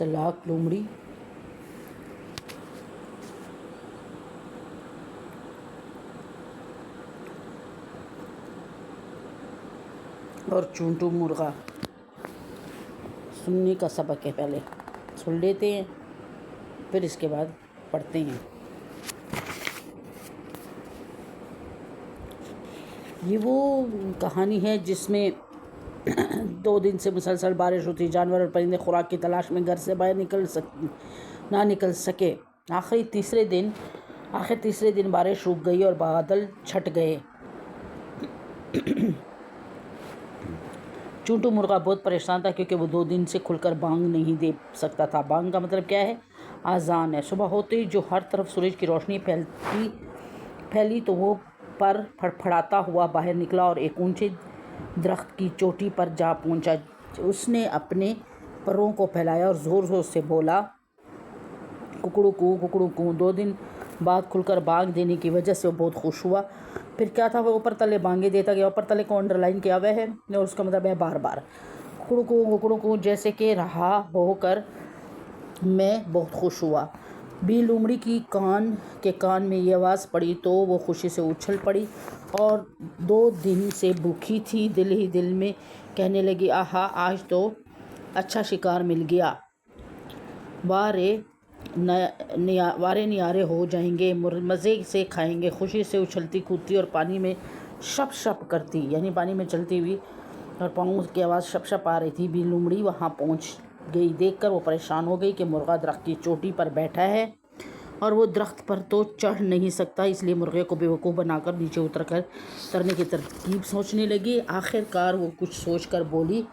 चालाक लोमड़ी और चूंटू मुर्गा। सुनने का सबक है, पहले सुन लेते हैं फिर इसके बाद पढ़ते हैं। ये वो कहानी है जिसमें 2 दिन से मुसलसल बारिश होती, जानवर और परिंदे खुराक की तलाश में घर से बाहर ना निकल सके। आखिर तीसरे दिन बारिश रुक गई और बादल छट गए। चूंटू मुर्गा बहुत परेशान था क्योंकि वो 2 दिन से खुलकर बांग नहीं दे सकता था। बांग का मतलब क्या है? आज़ान है। सुबह होते ही जो हर तरफ सूरज की रोशनी फैली तो वो पर फड़फड़ाता हुआ बाहर निकला और एक ऊंचे दरख्त की चोटी पर जा पहुंचा। उसने अपने परों को फैलाया और ज़ोर ज़ोर से बोला, कुकड़ू कू। 2 दिन बाद खुलकर बांग देने की वजह से वो बहुत खुश हुआ। फिर क्या था, वो ऊपर तले बांगे देता गया। ऊपर तले को अंडरलाइन किया हुआ है और उसका मतलब है बार बार कुकड़ू कू जैसे कि रहा होकर मैं बहुत खुश हुआ। बी लोमड़ी की कान में ये आवाज़ पड़ी तो वो खुशी से उछल पड़ी और 2 दिन से भूखी थी। दिल ही दिल में कहने लगी, आहा, आज तो अच्छा शिकार मिल गया। वारे नियारे हो जाएंगे, मज़े से खाएंगे। खुशी से उछलती कूदती और पानी में शप शप करती, यानी पानी में चलती हुई और पाँव की आवाज़ शप शप आ रही थी। बी लोमड़ी वहाँ पहुँच गई। देखकर वो परेशान हो गई कि मुर्गा दरख्त की चोटी पर बैठा है और वो दरख्त पर तो चढ़ नहीं सकता। इसलिए मुर्गे को बेवकूफ़ बनाकर नीचे उतरने की तरकीब सोचने लगी। आखिरकार वो कुछ सोचकर बोली,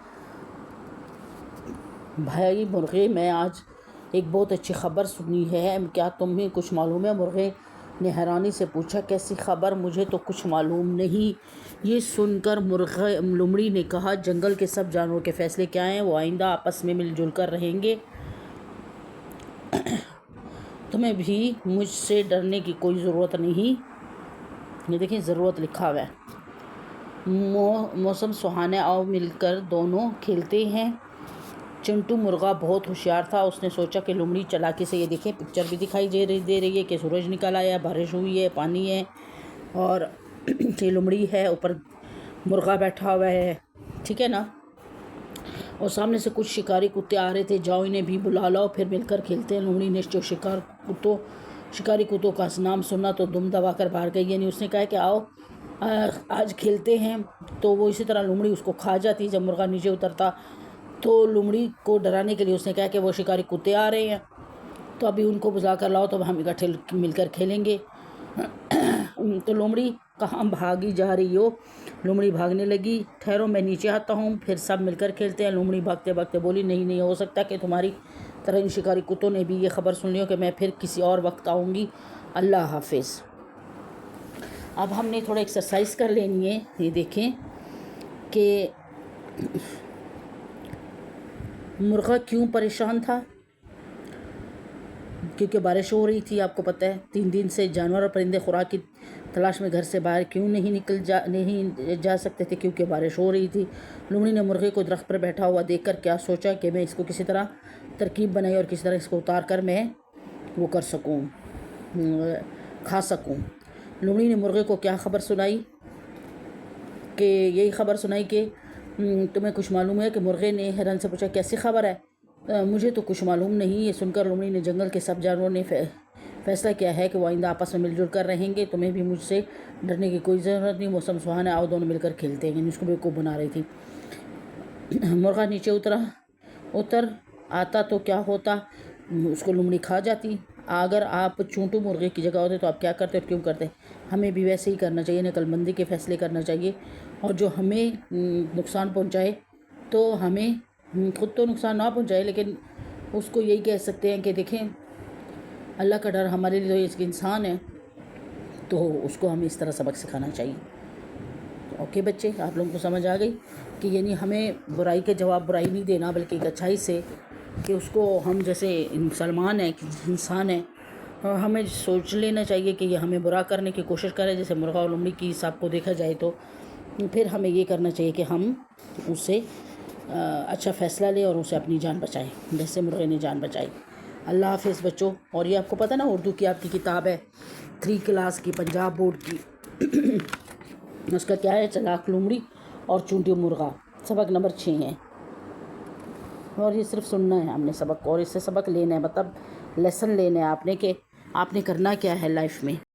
भाई मुर्गे, मैं आज एक बहुत अच्छी खबर सुनी है, क्या तुम्हें कुछ मालूम है? मुर्गे ने हैरानी से पूछा, कैसी खबर? मुझे तो कुछ मालूम नहीं। ये सुनकर लोमड़ी ने कहा, जंगल के सब जानवरों के फैसले क्या हैं? वो आइंदा आपस में मिलजुल कर रहेंगे। तुम्हें भी मुझसे डरने की कोई ज़रूरत नहीं। ये देखिए, ज़रूरत लिखा हुआ है। मौसम सुहाना, आओ मिलकर दोनों खेलते हैं। चिंटू मुर्गा बहुत होशियार था। उसने सोचा कि लोमड़ी चालाकी से, ये देखें पिक्चर भी दिखाई दे रही है कि सूरज निकल आया, बारिश हुई है, पानी है और ये लोमड़ी है, ऊपर मुर्गा बैठा हुआ है, ठीक है ना। और सामने से कुछ शिकारी कुत्ते आ रहे थे। जाओ इन्हें भी बुला लाओ, फिर मिलकर खेलते हैं। लोमड़ी ने जो शिकारी कुत्तों का नाम सुना तो दुम दबा कर बाहर गई, यानी उसने कहा कि आओ आज खेलते हैं। तो वो इसी तरह लोमड़ी उसको खा जाती। जब मुर्गा नीचे उतरता तो लोमड़ी को डराने के लिए उसने कहा कि वो शिकारी कुत्ते आ रहे हैं, तो अभी उनको बुला कर लाओ तो हम इकट्ठे मिलकर खेलेंगे। तो लोमड़ी, कहाँ भागी जा रही हो? लोमड़ी भागने लगी। ठहरो, मैं नीचे आता हूँ, फिर सब मिलकर खेलते हैं। लोमड़ी भागते भागते बोली, नहीं हो सकता कि तुम्हारी तरह इन शिकारी कुत्तों ने भी ये खबर सुन ली हो कि मैं फिर किसी और वक्त आऊँगी। अल्लाह हाफिज़। अब हमने थोड़ा एक्सरसाइज कर लेनी है। ये देखें कि मुर्गा क्यों परेशान था, क्योंकि बारिश हो रही थी। आपको पता है 3 दिन से जानवर और परिंदे खुराक की तलाश में घर से बाहर क्यों नहीं जा सकते थे, क्योंकि बारिश हो रही थी। लोमड़ी ने मुर्गे को दरख्त पर बैठा हुआ देखकर क्या सोचा कि मैं इसको किसी तरह तरकीब बनाई और किसी तरह इसको उतार कर मैं वो कर सकूं, खा सकूं। लोमड़ी ने मुर्गे को क्या खबर सुनाई कि यही खबर सुनाई कि तुम्हें कुछ मालूम है? कि मुर्गे ने हैरान से पूछा, कैसी खबर है? मुझे तो कुछ मालूम नहीं। ये सुनकर लोमड़ी ने, जंगल के सब जानवरों ने फैसला किया है कि वो आइंदा आपस में मिलजुल कर रहेंगे। तुम्हें भी मुझसे डरने की कोई ज़रूरत नहीं। मौसम सुहाना, आओ दोनों मिलकर खेलते हैं। उसको बेवकूफ़ बना रही थी। मुर्गा नीचे उतर आता तो क्या होता? उसको लोमड़ी खा जाती। अगर आप चूंटू मुर्गे की जगह होते तो आप क्या करते और क्यों करते? हमें भी वैसे ही करना चाहिए, नकलमंदी के फैसले करना चाहिए। और जो हमें नुकसान पहुंचाए तो हमें खुद तो नुकसान ना पहुंचाए, लेकिन उसको यही कह सकते हैं कि देखें, अल्लाह का डर हमारे लिए तो एक इंसान है, तो उसको हमें इस तरह सबक सिखाना चाहिए। तो ओके बच्चे, आप लोगों को समझ आ गई कि यानी हमें बुराई के जवाब बुराई नहीं देना, बल्कि एक अच्छाई से, कि उसको हम जैसे मुसलमान है, इंसान है, और हमें सोच लेना चाहिए कि ये हमें बुरा करने की कोशिश करे। जैसे मुर्गा और लोमड़ी की हिसाब को देखा जाए तो फिर हमें ये करना चाहिए कि हम उससे اچھا فیصلہ لے اور اسے اپنی جان بچائے جیسے مرغے نے جان بچائی۔ اللہ حافظ بچوں۔ اور یہ آپ کو پتہ نا اردو کی آپ کی کتاب ہے 3 کلاس کی، پنجاب بورڈ کی، اس کا کیا ہے؟ چلاک لومڑی اور چونٹی مرغا، سبق نمبر 6 ہے۔ اور یہ صرف سننا ہے ہم نے سبق، اور اس سے سبق لینا ہے، مطلب لیسن لینا ہے آپ نے کہ آپ نے کرنا کیا ہے لائف میں۔